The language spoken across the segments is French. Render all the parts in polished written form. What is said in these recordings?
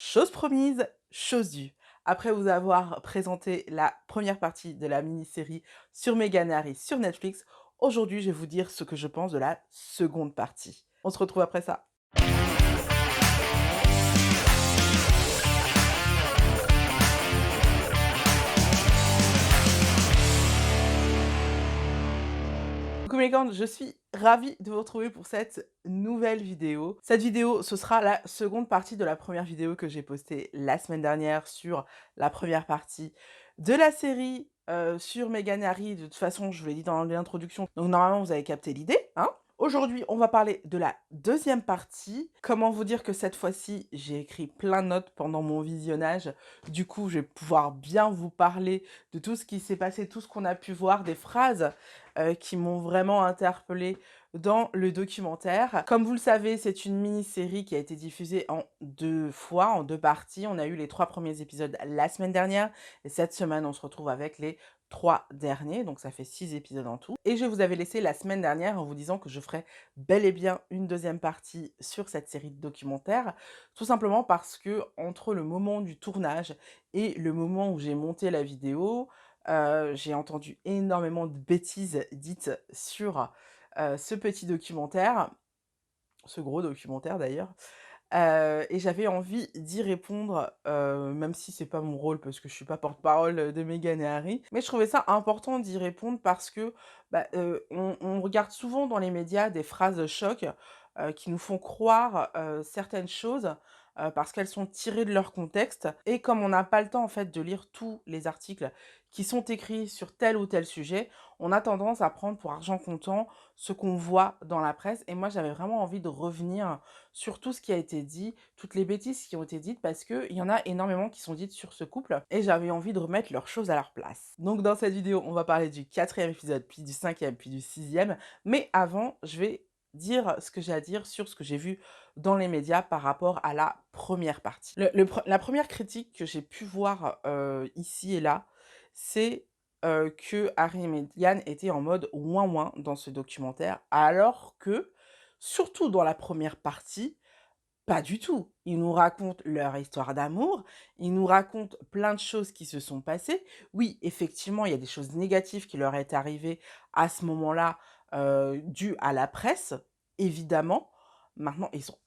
Chose promise, chose due. Après vous avoir présenté la première partie de la mini-série sur Meghan et Harry sur Netflix, aujourd'hui, je vais vous dire ce que je pense de la seconde partie. On se retrouve après ça. Coucou mes cornes, je suis ravie de vous retrouver pour cette nouvelle vidéo. Cette vidéo, ce sera la seconde partie de la première vidéo que j'ai postée la semaine dernière sur la première partie de la série sur Meghan et Harry. De toute façon, je vous l'ai dit dans l'introduction, donc normalement vous avez capté l'idée, hein. Aujourd'hui, on va parler de la deuxième partie. Comment vous dire que cette fois-ci, j'ai écrit plein de notes pendant mon visionnage. Du coup, je vais pouvoir bien vous parler de tout ce qui s'est passé, tout ce qu'on a pu voir, des phrases qui m'ont vraiment interpellée dans le documentaire. Comme vous le savez, c'est une mini-série qui a été diffusée en 2 fois, en 2 parties. On a eu les 3 premiers épisodes la semaine dernière et cette semaine, on se retrouve avec les 3 derniers, donc ça fait 6 épisodes en tout. Et je vous avais laissé la semaine dernière en vous disant que je ferais bel et bien une deuxième partie sur cette série de documentaires, tout simplement parce que entre le moment du tournage et le moment où j'ai monté la vidéo, j'ai entendu énormément de bêtises dites sur, ce petit documentaire, ce gros documentaire d'ailleurs, et j'avais envie d'y répondre, même si c'est pas mon rôle parce que je suis pas porte-parole, de Meghan et Harry. Mais je trouvais ça important d'y répondre parce que, on regarde souvent dans les médias des phrases choc, qui nous font croire, certaines choses, parce qu'elles sont tirées de leur contexte et comme on n'a pas le temps en fait de lire tous les articles qui sont écrits sur tel ou tel sujet, on a tendance à prendre pour argent comptant ce qu'on voit dans la presse et moi j'avais vraiment envie de revenir sur tout ce qui a été dit, toutes les bêtises qui ont été dites parce qu'il y en a énormément qui sont dites sur ce couple et j'avais envie de remettre leurs choses à leur place. Donc dans cette vidéo, on va parler du 4e épisode, puis du 5e, puis du 6e, mais avant, je vais dire ce que j'ai à dire sur ce que j'ai vu dans les médias par rapport à la première partie. La première critique que j'ai pu voir ici et là, c'est que Harry et Meghan étaient en mode ouin-ouin dans ce documentaire, alors que, surtout dans la première partie, pas du tout. Ils nous racontent leur histoire d'amour, ils nous racontent plein de choses qui se sont passées. Oui, effectivement, il y a des choses négatives qui leur est arrivées à ce moment-là, dues à la presse, évidemment. Maintenant, ils sont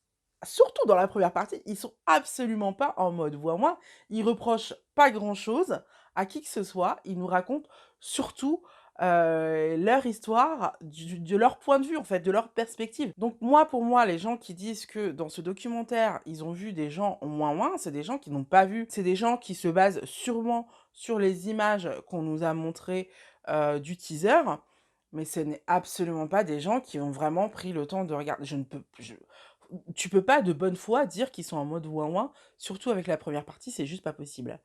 surtout dans la première partie, ils sont absolument pas en mode ouin-ouin. Ils reprochent pas grand-chose à qui que ce soit. Ils nous racontent surtout leur histoire de leur point de vue, en fait, de leur perspective. Donc moi, pour moi, les gens qui disent que dans ce documentaire, ils ont vu des gens en ouin-ouin, c'est des gens qui n'ont pas vu. C'est des gens qui se basent sûrement sur les images qu'on nous a montrées du teaser, mais ce n'est absolument pas des gens qui ont vraiment pris le temps de regarder. Tu peux pas de bonne foi dire qu'ils sont en mode ouin-ouin, surtout avec la première partie, c'est juste pas possible.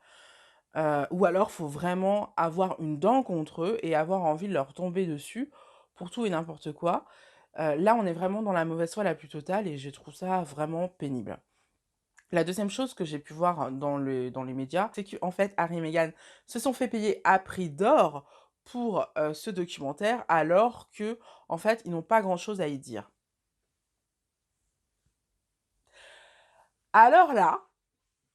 Ou alors faut vraiment avoir une dent contre eux et avoir envie de leur tomber dessus pour tout et n'importe quoi. Là, on est vraiment dans la mauvaise foi la plus totale et je trouve ça vraiment pénible. La deuxième chose que j'ai pu voir dans les médias, c'est qu'en fait, Harry et Meghan se sont fait payer à prix d'or pour, ce documentaire alors que en fait, ils n'ont pas grand-chose à y dire. Alors là,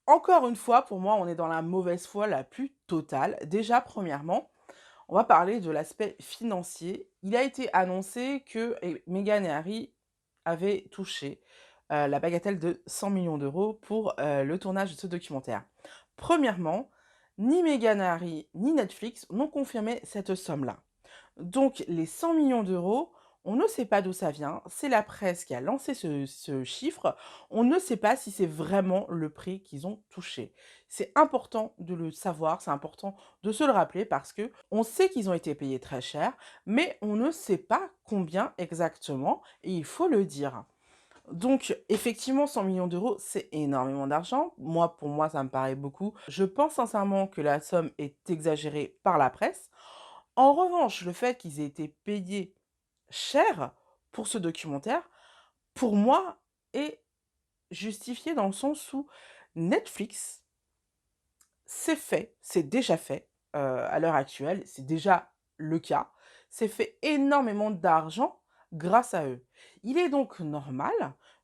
encore une fois, pour moi, on est dans la mauvaise foi la plus totale. Déjà, premièrement, on va parler de l'aspect financier. Il a été annoncé que Meghan et Harry avaient touché la bagatelle de 100 millions d'euros pour le tournage de ce documentaire. Premièrement, ni Meghan et Harry ni Netflix n'ont confirmé cette somme-là. Donc les 100 millions d'euros, on ne sait pas d'où ça vient, c'est la presse qui a lancé ce chiffre, on ne sait pas si c'est vraiment le prix qu'ils ont touché. C'est important de le savoir, c'est important de se le rappeler parce que on sait qu'ils ont été payés très cher, mais on ne sait pas combien exactement et il faut le dire. Donc effectivement 100 millions d'euros, c'est énormément d'argent. Moi, pour moi, ça me paraît beaucoup. Je pense sincèrement que la somme est exagérée par la presse. En revanche, le fait qu'ils aient été payés cher pour ce documentaire, pour moi, est justifié dans le sens où Netflix, c'est fait, c'est déjà fait, à l'heure actuelle, c'est déjà le cas, c'est fait énormément d'argent grâce à eux. Il est donc normal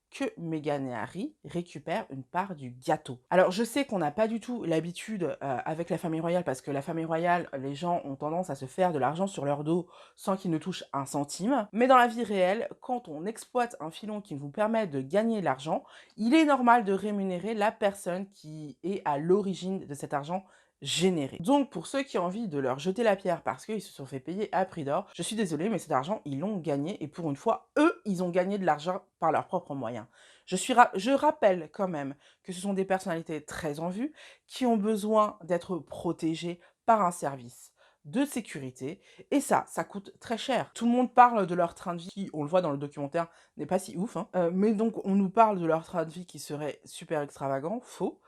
que Meghan et Harry récupèrent une part du gâteau. Alors je sais qu'on n'a pas du tout l'habitude avec la famille royale, parce que la famille royale, les gens ont tendance à se faire de l'argent sur leur dos sans qu'ils ne touchent un centime. Mais dans la vie réelle, quand on exploite un filon qui vous permet de gagner de l'argent, il est normal de rémunérer la personne qui est à l'origine de cet argent généré. Donc pour ceux qui ont envie de leur jeter la pierre parce qu'ils se sont fait payer à prix d'or, je suis désolée, mais cet argent, ils l'ont gagné et pour une fois, eux, ils ont gagné de l'argent par leurs propres moyens. Je rappelle quand même que ce sont des personnalités très en vue qui ont besoin d'être protégées par un service de sécurité et ça coûte très cher. Tout le monde parle de leur train de vie qui, on le voit dans le documentaire, n'est pas si ouf, hein. Mais donc on nous parle de leur train de vie qui serait super extravagant, faux.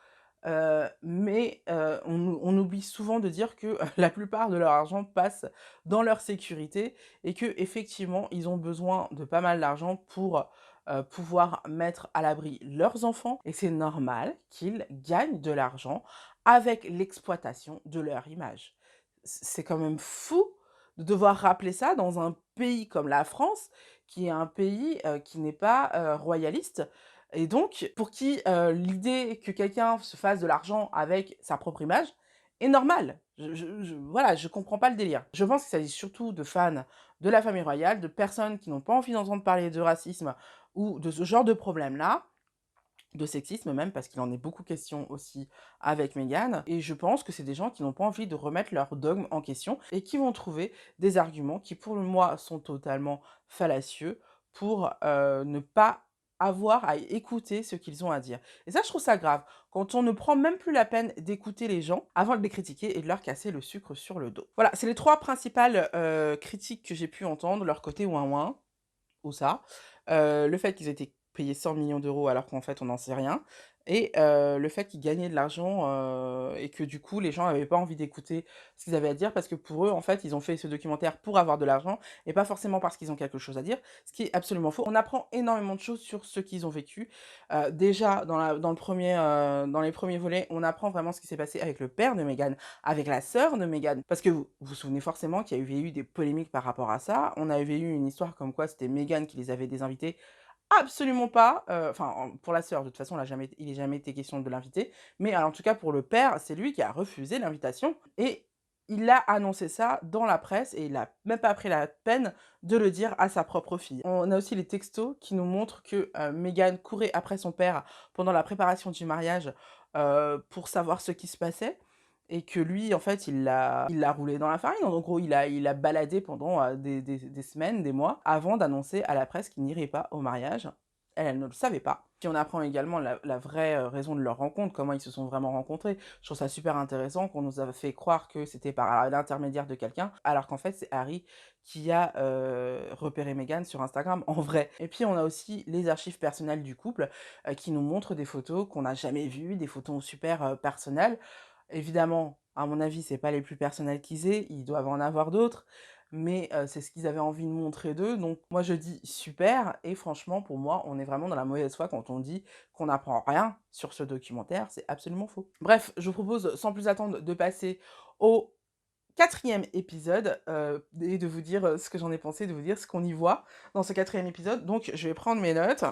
On oublie souvent de dire que la plupart de leur argent passe dans leur sécurité et qu'effectivement, ils ont besoin de pas mal d'argent pour, pouvoir mettre à l'abri leurs enfants et c'est normal qu'ils gagnent de l'argent avec l'exploitation de leur image. C'est quand même fou de devoir rappeler ça dans un pays comme la France, qui est un pays, qui n'est pas, royaliste et donc pour qui, l'idée que quelqu'un se fasse de l'argent avec sa propre image est normale. Voilà, je comprends pas le délire. Je pense qu'il s'agit surtout de fans de la famille royale, de personnes qui n'ont pas envie d'entendre parler de racisme ou de ce genre de problème-là, de sexisme même, parce qu'il en est beaucoup question aussi avec Meghan. Et je pense que c'est des gens qui n'ont pas envie de remettre leurs dogmes en question et qui vont trouver des arguments qui, pour moi, sont totalement fallacieux pour ne pas avoir à écouter ce qu'ils ont à dire. Et ça, je trouve ça grave. Quand on ne prend même plus la peine d'écouter les gens avant de les critiquer et de leur casser le sucre sur le dos. Voilà, c'est les 3 principales critiques que j'ai pu entendre, leur côté ouin-ouin, ou ça. Le fait qu'ils aient été payés 100 millions d'euros alors qu'en fait on n'en sait rien et le fait qu'ils gagnaient de l'argent, et que du coup les gens avaient pas envie d'écouter ce qu'ils avaient à dire parce que pour eux, en fait, ils ont fait ce documentaire pour avoir de l'argent et pas forcément parce qu'ils ont quelque chose à dire, ce qui est absolument faux. On apprend énormément de choses sur ce qu'ils ont vécu. Déjà dans les premiers volets, on apprend vraiment ce qui s'est passé avec le père de Meghan, avec la sœur de Meghan, parce que vous vous souvenez forcément qu'il y avait eu des polémiques par rapport à ça. On avait eu une histoire comme quoi c'était Meghan qui les avait désinvités. Absolument pas, pour la sœur, de toute façon, il est jamais été question de l'inviter, mais en tout cas pour le père, c'est lui qui a refusé l'invitation et il a annoncé ça dans la presse et il a même pas pris la peine de le dire à sa propre fille. On a aussi les textos qui nous montrent que, Meghan courait après son père pendant la préparation du mariage, pour savoir ce qui se passait et que lui, en fait, il l'a roulé dans la farine. En gros, il a baladé pendant, des semaines, des mois, avant d'annoncer à la presse qu'il n'irait pas au mariage. Elle, elle ne le savait pas. Puis on apprend également la vraie, raison de leur rencontre, comment ils se sont vraiment rencontrés. Je trouve ça super intéressant qu'on nous a fait croire que c'était par l'intermédiaire de quelqu'un, alors qu'en fait, c'est Harry qui a, repéré Meghan sur Instagram, en vrai. Et puis on a aussi les archives personnelles du couple, qui nous montrent des photos qu'on n'a jamais vues, des photos super, personnelles. Évidemment, à mon avis, c'est pas les plus personnels qu'ils aient, ils doivent en avoir d'autres, mais c'est ce qu'ils avaient envie de montrer d'eux, donc moi je dis: «Super» et franchement pour moi, on est vraiment dans la mauvaise foi quand on dit qu'on n'apprend rien sur ce documentaire, c'est absolument faux. Bref, je vous propose sans plus attendre de passer au 4e épisode, et de vous dire, ce que j'en ai pensé, de vous dire ce qu'on y voit dans ce 4e épisode. Donc je vais prendre mes notes.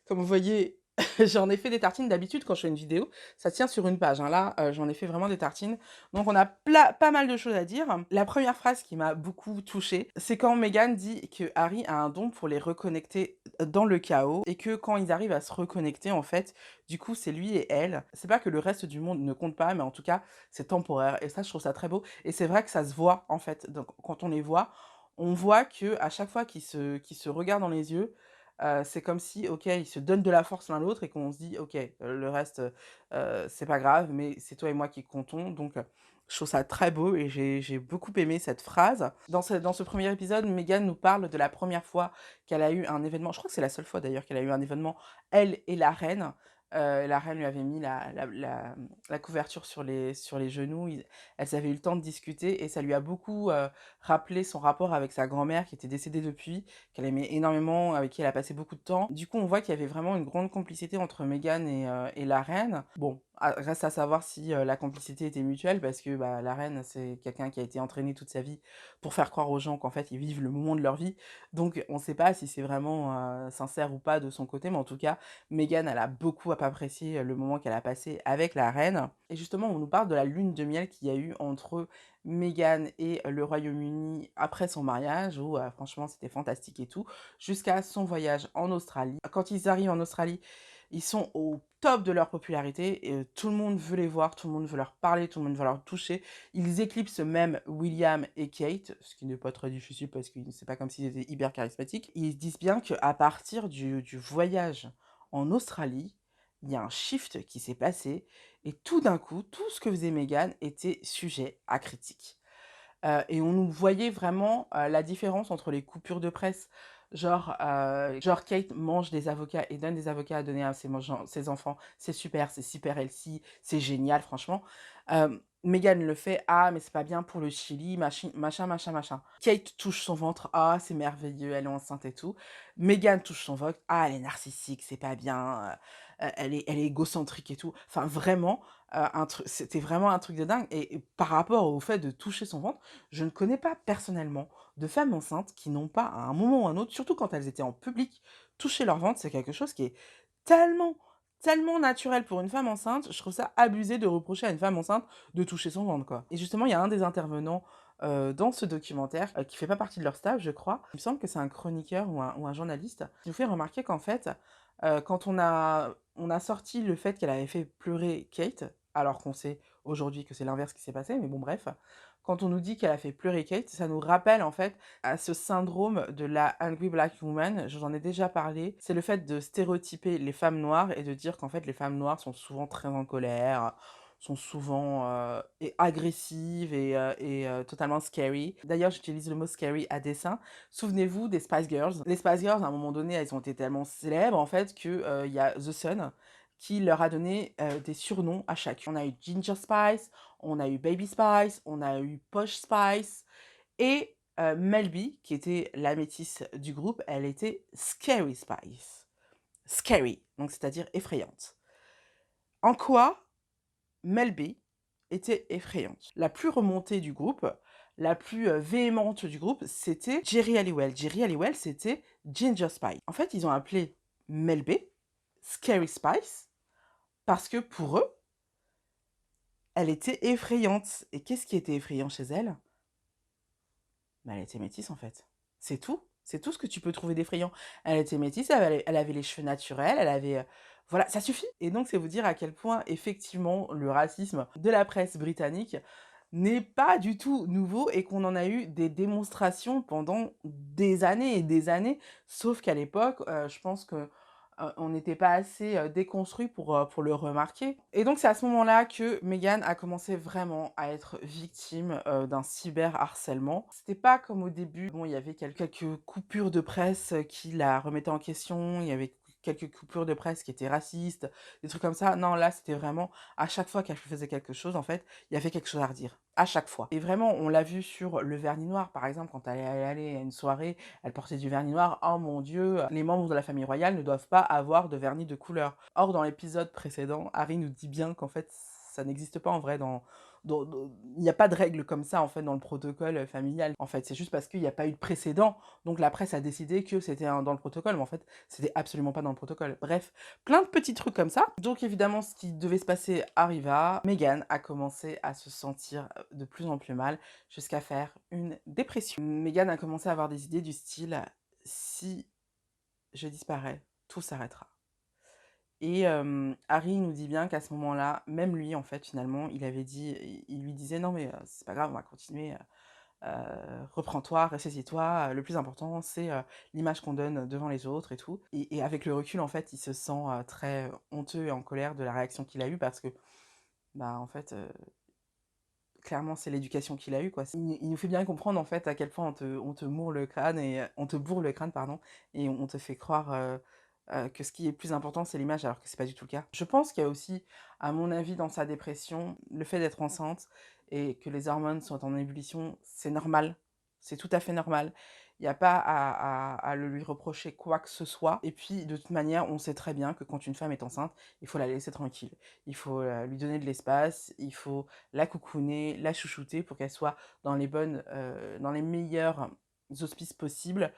Comme vous voyez, j'en ai fait des tartines. D'habitude, quand je fais une vidéo, ça tient sur une page, hein. Là, j'en ai fait vraiment des tartines. Donc on a pas mal de choses à dire. La première phrase qui m'a beaucoup touchée, c'est quand Meghan dit que Harry a un don pour les reconnecter dans le chaos et que quand ils arrivent à se reconnecter, en fait, du coup, c'est lui et elle. C'est pas que le reste du monde ne compte pas, mais en tout cas, c'est temporaire et ça, je trouve ça très beau et c'est vrai que ça se voit, en fait. Donc quand on les voit, on voit qu'à chaque fois qu'ils se regardent dans les yeux, c'est comme si, OK, ils se donnent de la force l'un l'autre et qu'on se dit: «OK, le reste, c'est pas grave, mais c'est toi et moi qui comptons». Donc, je trouve ça très beau et j'ai beaucoup aimé cette phrase. Dans ce 1er épisode, Meghan nous parle de la première fois qu'elle a eu un événement, je crois que c'est la seule fois d'ailleurs qu'elle a eu un événement, elle et la reine. La reine lui avait mis la couverture sur les genoux, elles avaient eu le temps de discuter et ça lui a beaucoup, rappelé son rapport avec sa grand-mère qui était décédée depuis, qu'elle aimait énormément, avec qui elle a passé beaucoup de temps. Du coup, on voit qu'il y avait vraiment une grande complicité entre Meghan et la reine. Bon, reste à savoir si, la complicité était mutuelle parce que, bah, la reine, c'est quelqu'un qui a été entraîné toute sa vie pour faire croire aux gens qu'en fait, ils vivent le moment de leur vie. Donc on ne sait pas si c'est vraiment, sincère ou pas de son côté, mais en tout cas, Meghan, elle a beaucoup apprécié le moment qu'elle a passé avec la reine. Et justement, on nous parle de la lune de miel qu'il y a eu entre Meghan et le Royaume-Uni après son mariage où, franchement, c'était fantastique et tout, jusqu'à son voyage en Australie. Quand ils arrivent en Australie, ils sont au top de leur popularité et tout le monde veut les voir, tout le monde veut leur parler, tout le monde veut leur toucher. Ils éclipsent même William et Kate, ce qui n'est pas très difficile parce que c'est pas comme s'ils étaient hyper charismatiques. Ils se disent bien qu'à partir du voyage en Australie, il y a un shift qui s'est passé et tout d'un coup, tout ce que faisait Meghan était sujet à critique. Et on nous voyait vraiment, la différence entre les coupures de presse, genre Kate mange des avocats et donne des avocats à donner à ses enfants. C'est super healthy, c'est génial franchement. Meghan le fait: «Ah mais c'est pas bien pour le Chili, machin, machin, machin». Kate touche son ventre: «Ah c'est merveilleux, elle est enceinte et tout». Meghan touche son ventre: «Ah elle est narcissique, c'est pas bien, elle est égocentrique et tout». Enfin vraiment, c'était vraiment un truc de dingue et par rapport au fait de toucher son ventre, je ne connais pas personnellement de femmes enceintes qui n'ont pas, à un moment ou à un autre, surtout quand elles étaient en public, touché leur ventre. C'est quelque chose qui est tellement, tellement naturel pour une femme enceinte. Je trouve ça abusé de reprocher à une femme enceinte de toucher son ventre, quoi. Et justement, il y a un des intervenants dans ce documentaire qui fait pas partie de leur staff, je crois. Il me semble que c'est un chroniqueur ou un journaliste qui nous fait remarquer qu'en fait, quand on a sorti le fait qu'elle avait fait pleurer Kate, alors qu'on sait aujourd'hui que c'est l'inverse qui s'est passé, mais bon bref, quand on nous dit qu'elle a fait pleurer Kate, ça nous rappelle en fait à ce syndrome de la Angry Black Woman. Je vous en ai déjà parlé. C'est le fait de stéréotyper les femmes noires et de dire qu'en fait les femmes noires sont souvent très en colère, sont souvent agressives et totalement scary. D'ailleurs, j'utilise le mot scary à dessein. Souvenez-vous des Spice Girls. Les Spice Girls, à un moment donné, elles ont été tellement célèbres en fait que il y a The Sun qui leur a donné des surnoms à chacune. On a eu Ginger Spice, on a eu Baby Spice, on a eu Posh Spice et Melby, qui était la métisse du groupe, elle était Scary Spice. Scary, donc c'est-à-dire effrayante. En quoi Melby était effrayante? La plus remontée du groupe, la plus véhémente du groupe, c'était Jerry Halliwell. Jerry Halliwell, c'était Ginger Spice. En fait, ils ont appelé Melby Scary Spice parce que pour eux, elle était effrayante. Et qu'est-ce qui était effrayant chez elle? Bah, elle était métisse, en fait. C'est tout. C'est tout ce que tu peux trouver d'effrayant. Elle était métisse, elle avait les cheveux naturels, elle avait, voilà, ça suffit. Et donc, c'est vous dire à quel point, effectivement, le racisme de la presse britannique n'est pas du tout nouveau et qu'on en a eu des démonstrations pendant des années et des années. Sauf qu'à l'époque, je pense que on n'était pas assez déconstruit pour le remarquer. Et donc c'est à ce moment-là que Meghan a commencé vraiment à être victime d'un cyberharcèlement. C'était pas comme au début, bon, il y avait quelques coupures de presse qui la remettaient en question, il y avait quelques coupures de presse qui étaient racistes, des trucs comme ça. Non, là, c'était vraiment à chaque fois qu'elle faisait quelque chose, en fait, il y avait quelque chose à redire. À chaque fois. Et vraiment, on l'a vu sur le vernis noir, par exemple, quand elle est allée à une soirée, elle portait du vernis noir. Oh mon Dieu, les membres de la famille royale ne doivent pas avoir de vernis de couleur. Or, dans l'épisode précédent, Harry nous dit bien qu'en fait, ça n'existe pas en vrai il n'y a pas de règle comme ça en fait dans le protocole familial. En fait, c'est juste parce qu'il n'y a pas eu de précédent. Donc la presse a décidé que c'était dans le protocole, mais en fait, c'était absolument pas dans le protocole. Bref, plein de petits trucs comme ça. Donc évidemment, ce qui devait se passer arriva. Meghan a commencé à se sentir de plus en plus mal jusqu'à faire une dépression. Meghan a commencé à avoir des idées du style: si je disparais, tout s'arrêtera. Et Harry nous dit bien qu'à ce moment-là, même lui, en fait, finalement, il lui disait: «Non mais c'est pas grave, on va continuer, reprends-toi, ressaisis-toi, le plus important, c'est l'image qu'on donne devant les autres et tout». Et avec le recul, en fait, il se sent très honteux et en colère de la réaction qu'il a eue parce que, bah, en fait, clairement, c'est l'éducation qu'il a eue, quoi. Il nous fait bien comprendre, en fait, à quel point on te bourre le crâne on te bourre le crâne, pardon, et on te fait croire, que ce qui est plus important, c'est l'image, alors que c'est pas du tout le cas. Je pense qu'il y a aussi, à mon avis, dans sa dépression, le fait d'être enceinte et que les hormones sont en ébullition, c'est normal. C'est tout à fait normal. Il y a pas à le lui reprocher quoi que ce soit et puis de toute manière, on sait très bien que quand une femme est enceinte, il faut la laisser tranquille. Il faut, lui donner de l'espace, il faut la coucouner, la chouchouter pour qu'elle soit dans les meilleurs auspices possibles.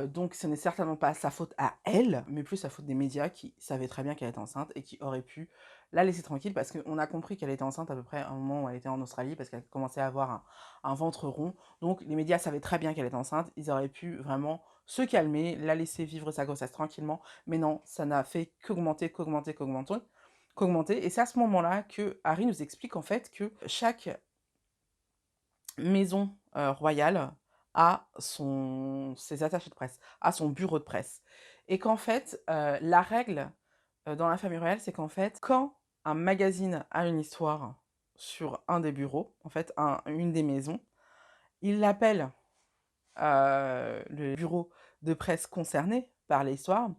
Donc ce n'est certainement pas sa faute à elle, mais plus la faute des médias qui savaient très bien qu'elle était enceinte et qui auraient pu la laisser tranquille parce qu'on a compris qu'elle était enceinte à peu près à un moment où elle était en Australie parce qu'elle commençait à avoir un ventre rond. Donc les médias savaient très bien qu'elle était enceinte, ils auraient pu vraiment se calmer, la laisser vivre sa grossesse tranquillement, mais non, ça n'a fait qu'augmenter, qu'augmenter, qu'augmenter, qu'augmenter. Et c'est à ce moment-là que Harry nous explique en fait que chaque maison royale a ses attachés de presse, a son bureau de presse. Et qu'en fait, la règle dans la famille royale, c'est qu'en fait, quand un magazine a une histoire sur un des bureaux, en fait, une des maisons, il l'appelle le bureau de presse concerné par l'histoire.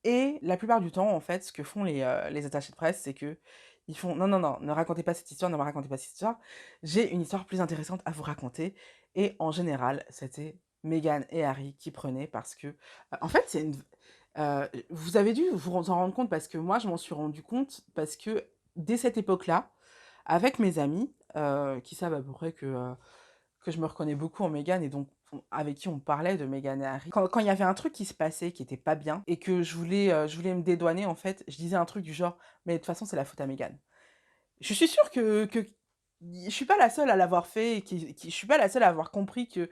Et la plupart du temps, en fait, ce que font les attachés de presse, c'est que ils font: «Non, non, non, ne racontez pas cette histoire, ne me racontez pas cette histoire. J'ai une histoire plus intéressante à vous raconter» et en général, c'était Meghan et Harry qui prenaient parce que, en fait, c'est une vous avez dû vous en rendre compte parce que moi, je m'en suis rendu compte parce que dès cette époque-là, avec mes amis, qui savent à peu près que je me reconnais beaucoup en Meghan et donc avec qui on parlait de Meghan et Harry. Quand il y avait un truc qui se passait qui était pas bien et que je voulais me dédouaner en fait, je disais un truc du genre: «Mais de toute façon, c'est la faute à Meghan». Je suis sûre que je suis pas la seule à l'avoir fait et je suis pas la seule à avoir compris que,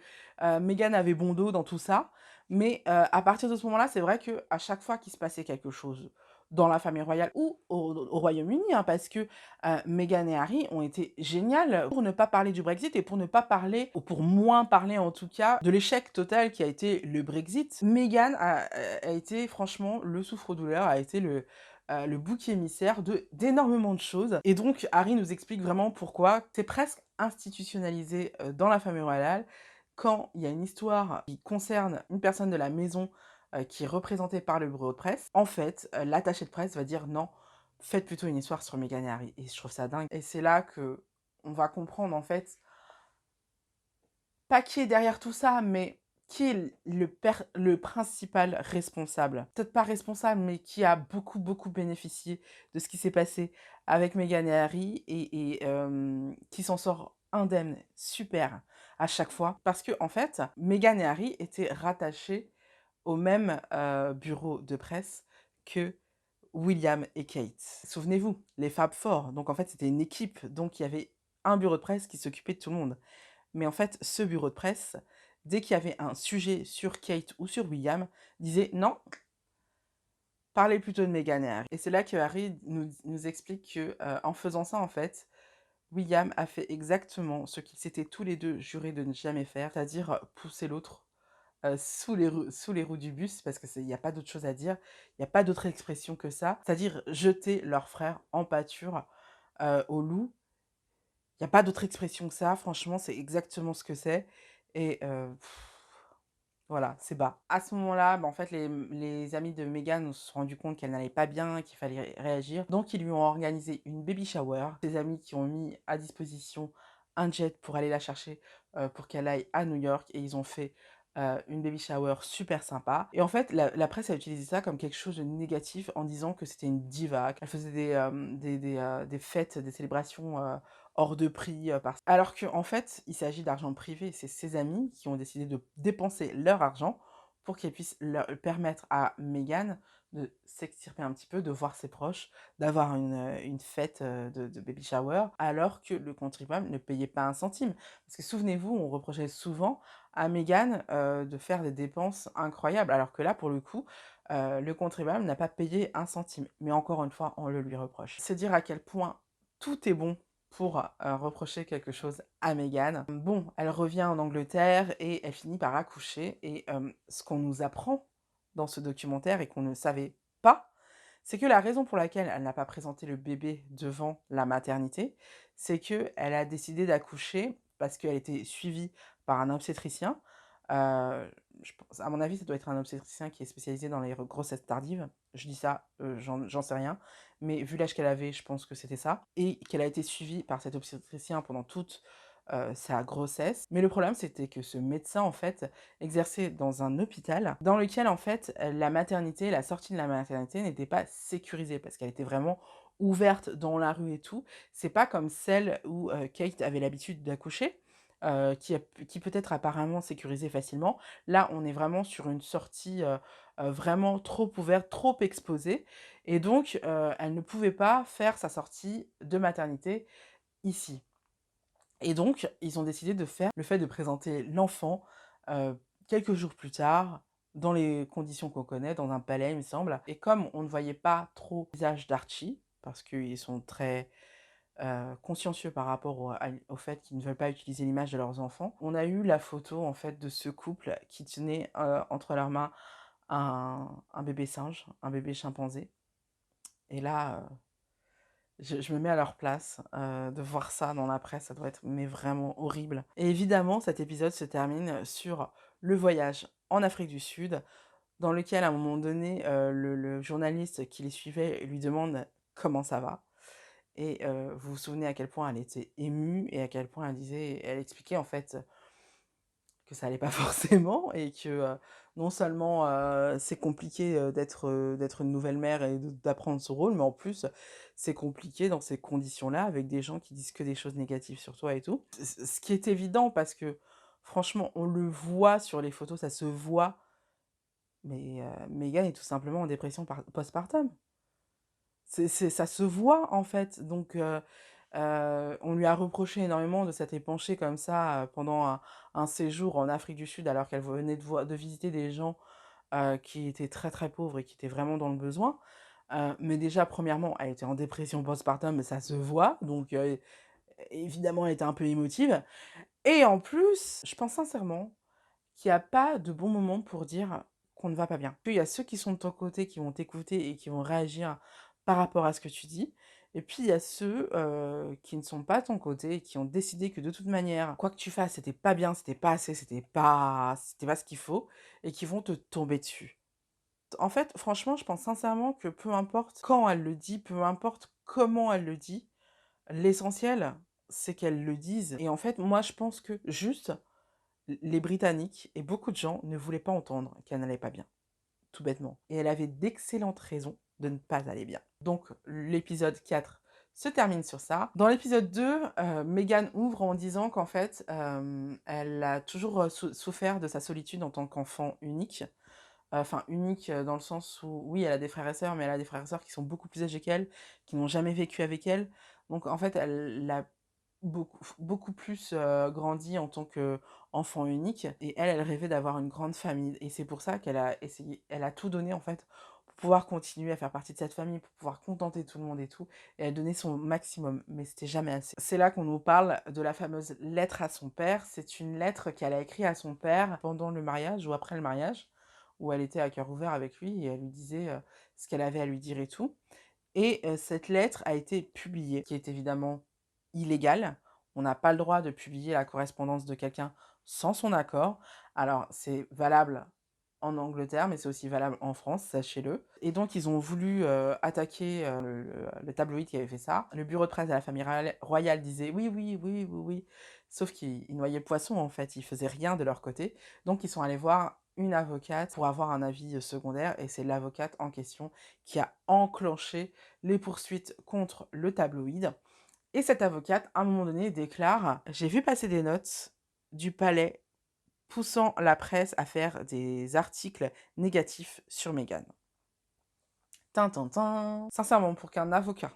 Meghan avait bon dos dans tout ça. Mais, à partir de ce moment-là, c'est vrai que à chaque fois qu'il se passait quelque chose dans la famille royale ou au Royaume-Uni, hein, parce que, Meghan et Harry ont été géniales pour ne pas parler du Brexit et pour ne pas parler ou pour moins parler en tout cas de l'échec total qui a été le Brexit. Meghan a été franchement le souffre-douleur, a été le bouc émissaire d'énormément de choses. Et donc, Harry nous explique vraiment pourquoi c'est presque institutionnalisé dans la famille royale. Quand il y a une histoire qui concerne une personne de la maison qui est représentée par le bureau de presse, en fait, l'attaché de presse va dire non, faites plutôt une histoire sur Meghan et Harry. Et je trouve ça dingue. Et c'est là que on va comprendre en fait pas qui est derrière tout ça, mais qui est le principal responsable. Peut-être pas responsable, mais qui a beaucoup, beaucoup bénéficié de ce qui s'est passé avec Meghan et Harry qui s'en sort indemne, super, à chaque fois. Parce que en fait, Meghan et Harry étaient rattachés au même bureau de presse que William et Kate. Souvenez-vous, les Fab Four. Donc en fait, c'était une équipe. Donc il y avait un bureau de presse qui s'occupait de tout le monde. Mais en fait, ce bureau de presse, dès qu'il y avait un sujet sur Kate ou sur William, disait: «Non, parlez plutôt de Meghan et Harry». Et c'est là que Harry nous explique que, en faisant ça, en fait, William a fait exactement ce qu'ils s'étaient tous les 2 jurés de ne jamais faire, c'est-à-dire, pousser l'autre, sous les roues du bus parce que il y a pas d'autre chose à dire, il y a pas d'autre expression que ça, c'est-à-dire jeter leur frère en pâture, aux loups. Il y a pas d'autre expression que ça, franchement, c'est exactement ce que c'est et voilà, c'est bas. À ce moment-là, bah, en fait, les amis de Meghan se sont rendus compte qu'elle n'allait pas bien, qu'il fallait réagir. Donc ils lui ont organisé une baby shower. Ses amis qui ont mis à disposition un jet pour aller la chercher, pour qu'elle aille à New York et ils ont fait, une baby shower super sympa et en fait, la presse a utilisé ça comme quelque chose de négatif en disant que c'était une diva, qu'elle faisait des fêtes, des célébrations, hors de prix, alors qu'en fait, il s'agit d'argent privé. C'est ses amis qui ont décidé de dépenser leur argent pour qu'elle puisse leur permettre à Meghan de s'extirper un petit peu, de voir ses proches, d'avoir une fête, de baby shower, alors que le contribuable ne payait pas un centime. Parce que souvenez-vous, on reprochait souvent à Meghan, de faire des dépenses incroyables, alors que là, pour le coup, le contribuable n'a pas payé un centime. Mais encore une fois, on le lui reproche. C'est dire à quel point tout est bon pour, reprocher quelque chose à Meghan. Bon, elle revient en Angleterre et elle finit par accoucher et ce qu'on nous apprend dans ce documentaire et qu'on ne savait pas, c'est que la raison pour laquelle elle n'a pas présenté le bébé devant la maternité, c'est qu'elle a décidé d'accoucher parce qu'elle était suivie par un obstétricien. Je pense à mon avis, ça doit être un obstétricien qui est spécialisé dans les grossesses tardives. Je dis ça, j'en sais rien, mais vu l'âge qu'elle avait, je pense que c'était ça et qu'elle a été suivie par cet obstétricien pendant toute, sa grossesse. Mais le problème, c'était que ce médecin, en fait, exerçait dans un hôpital dans lequel, en fait, la maternité, la sortie de la maternité n'était pas sécurisée parce qu'elle était vraiment ouverte dans la rue et tout. C'est pas comme celle où, Kate avait l'habitude d'accoucher, qui peut être apparemment sécurisée facilement. Là, on est vraiment sur une sortie, vraiment trop ouverte, trop exposée et donc elle ne pouvait pas faire sa sortie de maternité ici. Et donc, ils ont décidé de faire le fait de présenter l'enfant, quelques jours plus tard, dans les conditions qu'on connaît, dans un palais, il me semble. Et comme on ne voyait pas trop le visage d'Archie, parce qu'ils sont très, consciencieux par rapport au fait qu'ils ne veulent pas utiliser l'image de leurs enfants, on a eu la photo, en fait, de ce couple qui tenait, entre leurs mains un bébé singe, un bébé chimpanzé. Et là, je me mets à leur place, de voir ça dans la presse, ça doit être mais vraiment horrible. Et évidemment, cet épisode se termine sur le voyage en Afrique du Sud, dans lequel, à un moment donné, le journaliste qui les suivait lui demande comment ça va. Et vous vous souvenez à quel point elle était émue et à quel point elle expliquait en fait que ça allait pas forcément et que, non seulement, c'est compliqué, d'être une nouvelle mère et d'apprendre ce rôle, mais en plus, c'est compliqué dans ces conditions-là avec des gens qui disent que des choses négatives sur toi et tout. Ce qui est évident parce que franchement, on le voit sur les photos, ça se voit, mais Meghan est tout simplement en dépression postpartum. Ça se voit en fait, donc on lui a reproché énormément de s'être épanchée comme ça, pendant un séjour en Afrique du Sud alors qu'elle venait de visiter des gens, qui étaient très, très pauvres et qui étaient vraiment dans le besoin. Mais déjà premièrement, elle était en dépression postpartum, mais ça se voit, donc évidemment elle était un peu émotive et en plus, je pense sincèrement qu'il y a pas de bon moment pour dire qu'on ne va pas bien. Puis il y a ceux qui sont de ton côté, qui vont t'écouter et qui vont réagir par rapport à ce que tu dis. Et puis il y a ceux, qui ne sont pas de ton côté et qui ont décidé que de toute manière, quoi que tu fasses, c'était pas bien, c'était pas assez, c'était pas ce qu'il faut et qui vont te tomber dessus. En fait, franchement, je pense sincèrement que peu importe quand elle le dit, peu importe comment elle le dit, l'essentiel, c'est qu'elle le dise et en fait, moi, je pense que juste les Britanniques et beaucoup de gens ne voulaient pas entendre qu'elle n'allait pas bien, tout bêtement. Et elle avait d'excellentes raisons de ne pas aller bien. Donc l'épisode 4 se termine sur ça. Dans l'épisode 2, Meghan ouvre en disant qu'en fait, elle a toujours souffert de sa solitude en tant qu'enfant unique. Enfin, unique dans le sens où, oui, elle a des frères et sœurs, mais elle a des frères et sœurs qui sont beaucoup plus âgés qu'elle, qui n'ont jamais vécu avec elle. Donc en fait, elle a beaucoup plus, grandi en tant qu'enfant unique et elle rêvait d'avoir une grande famille et c'est pour ça elle a tout donné en fait pour pouvoir continuer à faire partie de cette famille, pour pouvoir contenter tout le monde et tout et elle donnait son maximum, mais c'était jamais assez. C'est là qu'on nous parle de la fameuse lettre à son père. C'est une lettre qu'elle a écrite à son père pendant le mariage ou après le mariage, où elle était à cœur ouvert avec lui et elle lui disait, ce qu'elle avait à lui dire et tout et cette lettre a été publiée, qui est évidemment illégale. On n'a pas le droit de publier la correspondance de quelqu'un sans son accord. Alors, c'est valable en Angleterre, mais c'est aussi valable en France, sachez-le. Et donc, ils ont voulu attaquer le tabloïd qui avait fait ça. Le bureau de presse de la famille royale disait oui, oui, oui, oui, oui. Sauf qu'ils noyaient le poisson, en fait. Ils faisaient rien de leur côté. Donc, ils sont allés voir une avocate pour avoir un avis secondaire. Et c'est l'avocate en question qui a enclenché les poursuites contre le tabloïd. Et cette avocate, à un moment donné, déclare: «J'ai vu passer des notes du palais poussant la presse à faire des articles négatifs sur Meghan». Tin tin tin. Sincèrement, pour qu'un avocat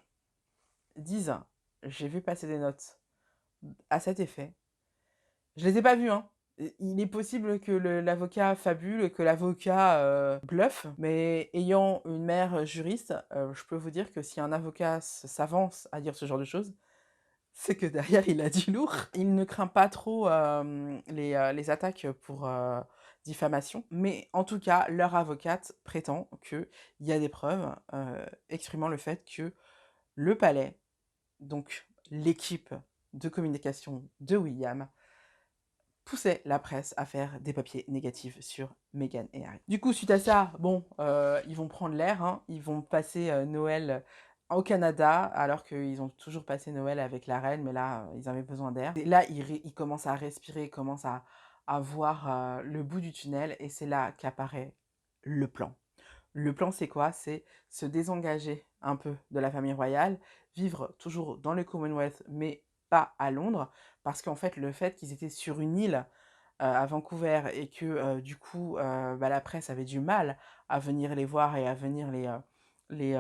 dise: «J'ai vu passer des notes à cet effet», je les ai pas vues, hein. Il est possible que l'avocat fabule, que l'avocat, bluffe, mais ayant une mère juriste, je peux vous dire que si un avocat s'avance à dire ce genre de choses, c'est que derrière, il a du lourd. Il ne craint pas trop, les attaques pour, diffamation, mais en tout cas, leur avocate prétend qu'il y a des preuves, exprimant le fait que le palais, donc l'équipe de communication de William, poussait la presse à faire des papiers négatifs sur Meghan et Harry. Du coup, suite à ça, bon, ils vont prendre l'air, hein, ils vont passer, Noël au Canada, alors qu'ils ont toujours passé Noël avec la reine, mais là, ils avaient besoin d'air. Et là, ils commencent à respirer, ils commencent à voir le bout du tunnel, et c'est là qu'apparaît le plan. Le plan, c'est quoi? C'est se désengager un peu de la famille royale, vivre toujours dans le Commonwealth, mais pas à Londres, parce qu'en fait, le fait qu'ils étaient sur une île à Vancouver et que du coup, bah, la presse avait du mal à venir les voir et à venir les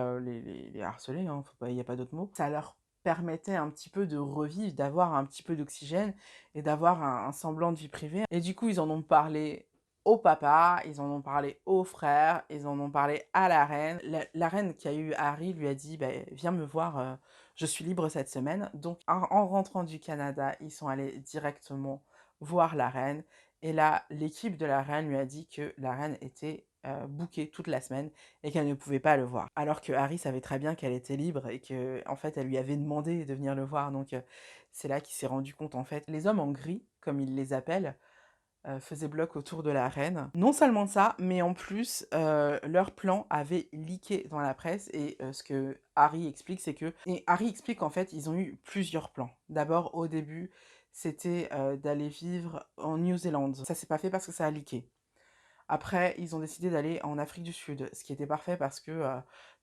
harceler, hein, faut pas, il n'y a pas d'autre mot. Ça leur permettait un petit peu de revivre, d'avoir un petit peu d'oxygène et d'avoir un semblant de vie privée. Et du coup, ils en ont parlé au papa, ils en ont parlé aux frères, ils en ont parlé à la reine. La reine qui a eu Harry lui a dit bah, viens me voir, je suis libre cette semaine. Donc en rentrant du Canada, ils sont allés directement voir la reine. Et là, l'équipe de la reine lui a dit que la reine était bookée toute la semaine et qu'elle ne pouvait pas le voir. Alors que Harry savait très bien qu'elle était libre et que en fait, elle lui avait demandé de venir le voir. Donc c'est là qu'il s'est rendu compte en fait. Les hommes en gris, comme ils les appellent, faisaient bloc autour de la reine. Non seulement ça, mais en plus, leur plan avait leaké dans la presse et ce que Harry explique, c'est que... Et Harry explique qu'en fait, ils ont eu plusieurs plans. D'abord, au début, c'était d'aller vivre en New Zealand. Ça s'est pas fait parce que ça a leaké. Après, ils ont décidé d'aller en Afrique du Sud, ce qui était parfait parce que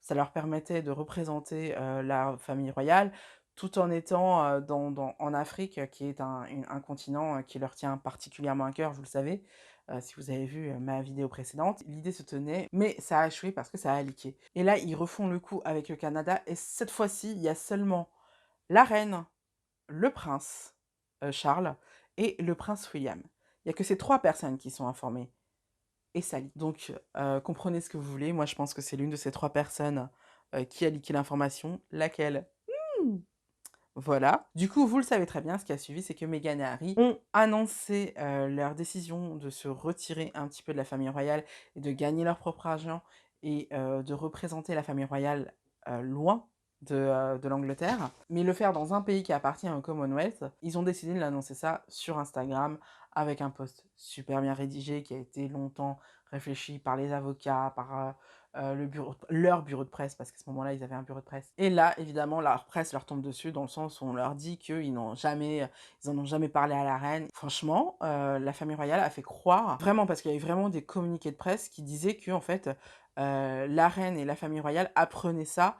ça leur permettait de représenter la famille royale tout en étant en Afrique, qui est un continent qui leur tient particulièrement à cœur, vous le savez, si vous avez vu ma vidéo précédente. L'idée se tenait, mais ça a échoué parce que ça a leaké. Et là, ils refont le coup avec le Canada, et cette fois-ci, il y a seulement la reine, le prince Charles et le prince William. Il n'y a que ces 3 personnes qui sont informées et Sally. Donc, comprenez ce que vous voulez. Moi, je pense que c'est l'une de ces 3 personnes qui a leaké l'information. Laquelle? Hmm, voilà. Du coup, vous le savez très bien, ce qui a suivi, c'est que Meghan et Harry ont annoncé leur décision de se retirer un petit peu de la famille royale et de gagner leur propre argent et de représenter la famille royale loin de l'Angleterre, mais le faire dans un pays qui appartient au Commonwealth. Ils ont décidé de l'annoncer ça sur Instagram avec un post super bien rédigé qui a été longtemps réfléchi par les avocats, par leur bureau de presse, parce qu'à ce moment-là, ils avaient un bureau de presse. Et là, évidemment, leur presse leur tombe dessus, dans le sens où on leur dit qu'ils en ont jamais parlé à la reine. Franchement, la famille royale a fait croire, vraiment, parce qu'il y a eu vraiment des communiqués de presse qui disaient que, en fait, la reine et la famille royale apprenaient ça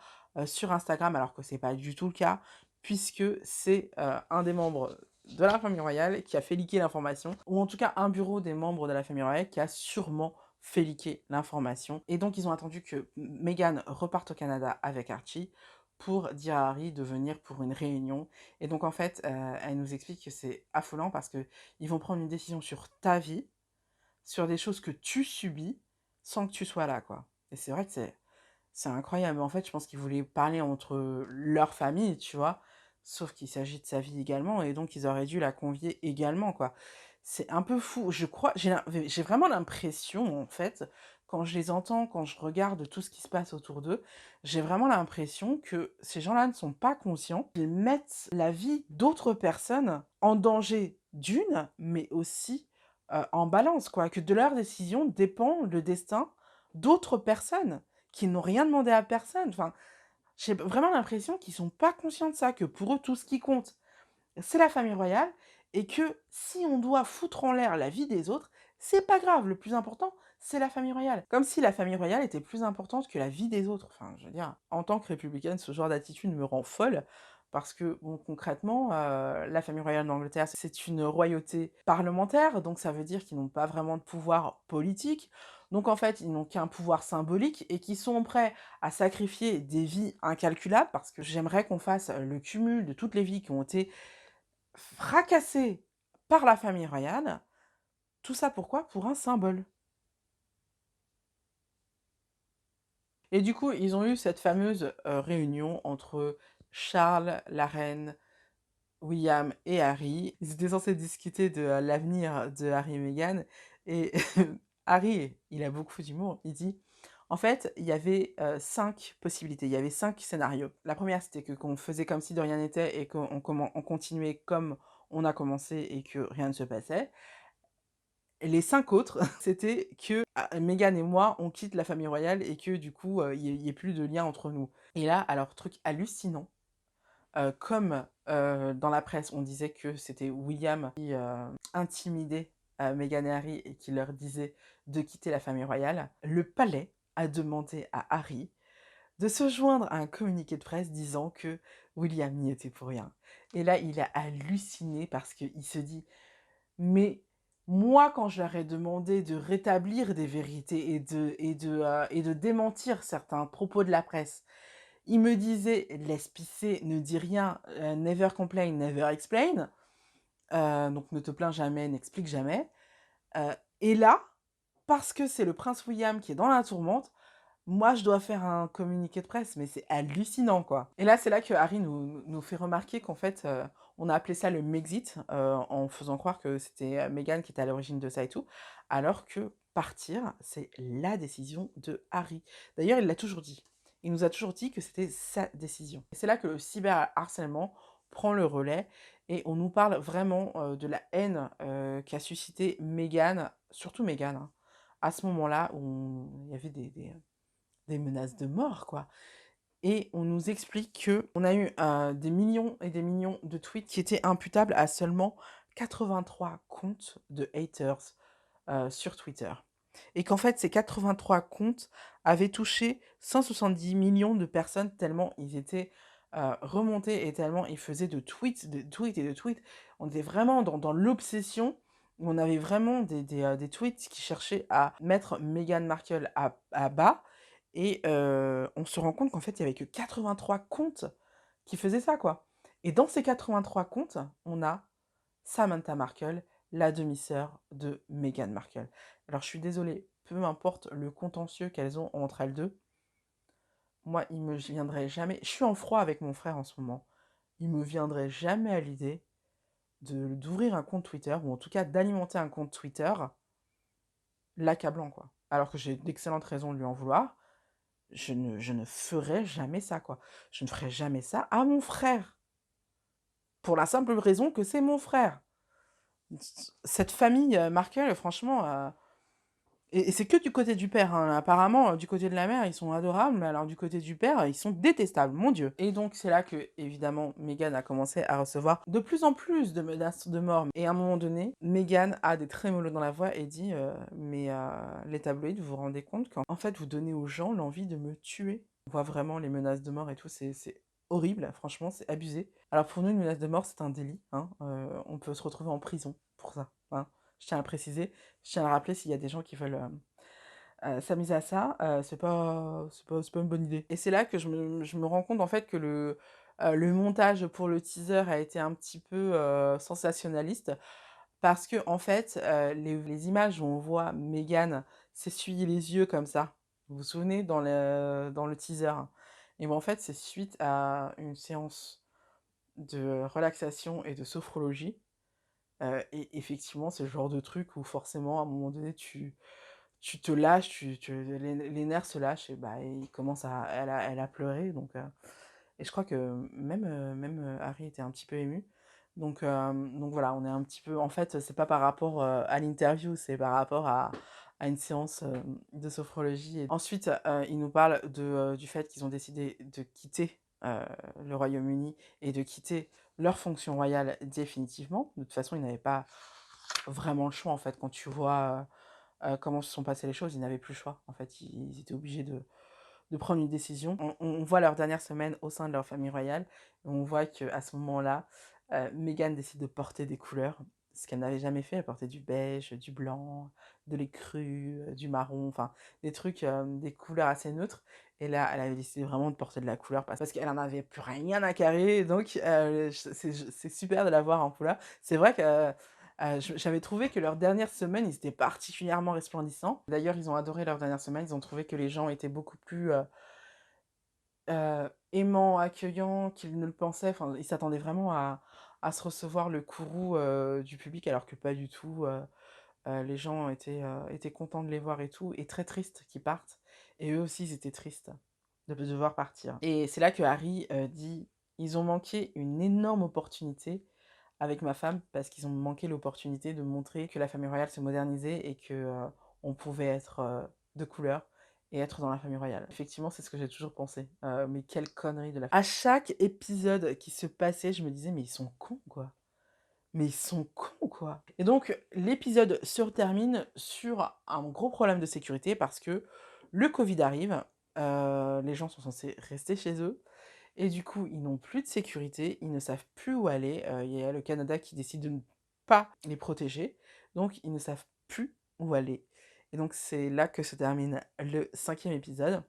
sur Instagram, alors que c'est pas du tout le cas, puisque c'est un des membres de la famille royale qui a fait leaker l'information, ou en tout cas un bureau des membres de la famille royale qui a sûrement fait leaker l'information. Et donc ils ont attendu que Meghan reparte au Canada avec Archie pour dire à Harry de venir pour une réunion. Et donc en fait, elle nous explique que c'est affolant parce que ils vont prendre une décision sur ta vie, sur des choses que tu subis, sans que tu sois là, quoi. Et c'est vrai que c'est incroyable. En fait, je pense qu'ils voulaient parler entre leur famille, tu vois. Sauf qu'il s'agit de sa vie également, et donc ils auraient dû la convier également, quoi. C'est un peu fou. Je crois, j'ai vraiment l'impression, en fait, quand je les entends, quand je regarde tout ce qui se passe autour d'eux, j'ai vraiment l'impression que ces gens-là ne sont pas conscients. Ils mettent la vie d'autres personnes en danger d'une, mais aussi en balance, quoi. Que de leur décision dépend le destin d'autres personnes qui n'ont rien demandé à personne. Enfin, j'ai vraiment l'impression qu'ils sont pas conscients de ça, que pour eux, tout ce qui compte, c'est la famille royale, et que si on doit foutre en l'air la vie des autres, c'est pas grave, le plus important, c'est la famille royale. Comme si la famille royale était plus importante que la vie des autres. Enfin, je veux dire, en tant que républicaine, ce genre d'attitude me rend folle, parce que, bon, concrètement, la famille royale d'Angleterre, c'est une royauté parlementaire, donc ça veut dire qu'ils n'ont pas vraiment de pouvoir politique. Donc en fait, ils n'ont qu'un pouvoir symbolique et qui sont prêts à sacrifier des vies incalculables, parce que j'aimerais qu'on fasse le cumul de toutes les vies qui ont été fracassées par la famille royale. Tout ça pourquoi? Pour un symbole. Et du coup, ils ont eu cette fameuse réunion entre Charles, la reine, William et Harry. Ils étaient censés discuter de l'avenir de Harry et Meghan. Et Harry, il a beaucoup d'humour. Il dit, en fait, il y avait 5 possibilités, il y avait 5 scénarios. La première, c'était qu'on faisait comme si de rien n'était et qu'on continuait comme on a commencé et que rien ne se passait. Les 5 autres, c'était que, Meghan et moi, on quitte la famille royale et que du coup, il y ait plus de lien entre nous. Et là, alors truc hallucinant, comme, dans la presse, on disait que c'était William qui, intimidait, Meghan et Harry et qui leur disait de quitter la famille royale, le palais a demandé à Harry de se joindre à un communiqué de presse disant que William n'y était pour rien. Et là, il a halluciné parce qu'il se dit: «Mais moi, quand je leur ai demandé de rétablir des vérités et de démentir certains propos de la presse, ils me disaient: "Laisse pisser, ne dis rien, never complain, never explain", donc ne te plains jamais, n'explique jamais. Et là, parce que c'est le prince William qui est dans la tourmente, moi, je dois faire un communiqué de presse, mais c'est hallucinant, quoi. Et là, c'est là que Harry nous fait remarquer qu'en fait, on a appelé ça le Mexit, en faisant croire que c'était, Meghan qui était à l'origine de ça et tout, alors que partir, c'est la décision de Harry. D'ailleurs, il l'a toujours dit. Il nous a toujours dit que c'était sa décision. Et c'est là que le cyberharcèlement prend le relais et on nous parle vraiment, de la haine, qu'a suscité Meghan, surtout Meghan, hein, à ce moment-là où il y avait des menaces de mort, quoi. Et on nous explique que on a eu, des millions et des millions de tweets qui étaient imputables à seulement 83 comptes de haters, sur Twitter. Et qu'en fait, ces 83 comptes avaient touché 170 millions de personnes tellement ils étaient, remontés et tellement ils faisaient de tweets, de tweets et de tweets. On était vraiment dans l'obsession où on avait vraiment des tweets qui cherchaient à mettre Meghan Markle à bas et on se rend compte qu'en fait, il y avait que 83 comptes qui faisaient ça, quoi. Et dans ces 83 comptes, on a Samantha Markle, la demi-sœur de Meghan Markle. Alors je suis désolée, peu importe le contentieux qu'elles ont entre elles deux, moi il me viendrait jamais, je suis en froid avec mon frère en ce moment, il me viendrait jamais à l'idée d'ouvrir un compte Twitter, ou en tout cas d'alimenter un compte Twitter l'accablant, quoi. Alors que j'ai d'excellentes raisons de lui en vouloir, je ne ferai jamais ça, quoi. Je ne ferai jamais ça à mon frère, pour la simple raison que c'est mon frère. Cette famille, Markle, franchement, et c'est que du côté du père, hein. Apparemment, du côté de la mère, ils sont adorables, mais alors du côté du père, ils sont détestables, mon Dieu. Et donc c'est là que, évidemment, Meghan a commencé à recevoir de plus en plus de menaces de mort. Et à un moment donné, Meghan a des trémolos dans la voix et dit, «Mais les tabloïds, vous vous rendez compte qu'en fait, vous donnez aux gens l'envie de me tuer?» On voit vraiment les menaces de mort et tout, c'est horrible, franchement, c'est abusé. Alors pour nous, une menace de mort, c'est un délit, hein, on peut se retrouver en prison pour ça, hein. Je tiens à préciser, je tiens à le rappeler s'il y a des gens qui veulent, s'amuser à ça, c'est pas une bonne idée. Et c'est là que je me rends compte en fait que le montage pour le teaser a été un petit peu, sensationnaliste parce que en fait, les images où on voit Meghan s'essuyer les yeux comme ça, vous vous souvenez dans le teaser? Et ben en fait, c'est suite à une séance de relaxation et de sophrologie, et effectivement, c'est le genre de truc où forcément à un moment donné tu te lâches, les nerfs se lâchent et bah, il commence à elle a pleuré et je crois que même, Harry était un petit peu ému. Donc voilà, on est un petit peu en fait, c'est pas par rapport, à l'interview, c'est par rapport à une séance, de sophrologie. Et ensuite, il nous parle du fait qu'ils ont décidé de quitter, le Royaume-Uni et de quitter leur fonction royale définitivement. De toute façon, ils n'avaient pas vraiment le choix en fait quand tu vois, comment se sont passées les choses, ils n'avaient plus le choix. En fait, ils étaient obligés de prendre une décision. On voit leur dernière semaine au sein de leur famille royale, et on voit qu'à ce moment-là, Meghan décide de porter des couleurs, ce qu'elle n'avait jamais fait. Elle portait du beige, du blanc, de l'écru, du marron, enfin des trucs, des couleurs assez neutres. Et là, elle avait décidé vraiment de porter de la couleur parce qu'elle en avait plus rien à carrer. Donc, c'est super de la voir en couleur. C'est vrai que j'avais trouvé que leur dernière semaine, ils étaient particulièrement resplendissants. D'ailleurs, ils ont adoré leur dernière semaine, ils ont trouvé que les gens étaient beaucoup plus, aimants, accueillants qu'ils ne le pensaient. Enfin, ils s'attendaient vraiment à se recevoir le courroux, du public alors que pas du tout, les gens étaient contents de les voir et tout et très tristes qu'ils partent et eux aussi, ils étaient tristes de devoir partir. Et c'est là que Harry, dit: «Ils ont manqué une énorme opportunité avec ma femme parce qu'ils ont manqué l'opportunité de montrer que la famille royale se modernisait et que on pouvait être de couleur et être dans la famille royale. Effectivement, c'est ce que j'ai toujours pensé. Mais quelle connerie de la... À chaque épisode qui se passait, je me disais, mais ils sont cons, quoi. Mais ils sont cons, quoi. Et donc, l'épisode se termine sur un gros problème de sécurité parce que le Covid arrive, les gens sont censés rester chez eux, et du coup, ils n'ont plus de sécurité, ils ne savent plus où aller. Il y a le Canada qui décide de ne pas les protéger, donc ils ne savent plus où aller. Et donc, c'est là que se termine le 5e épisode.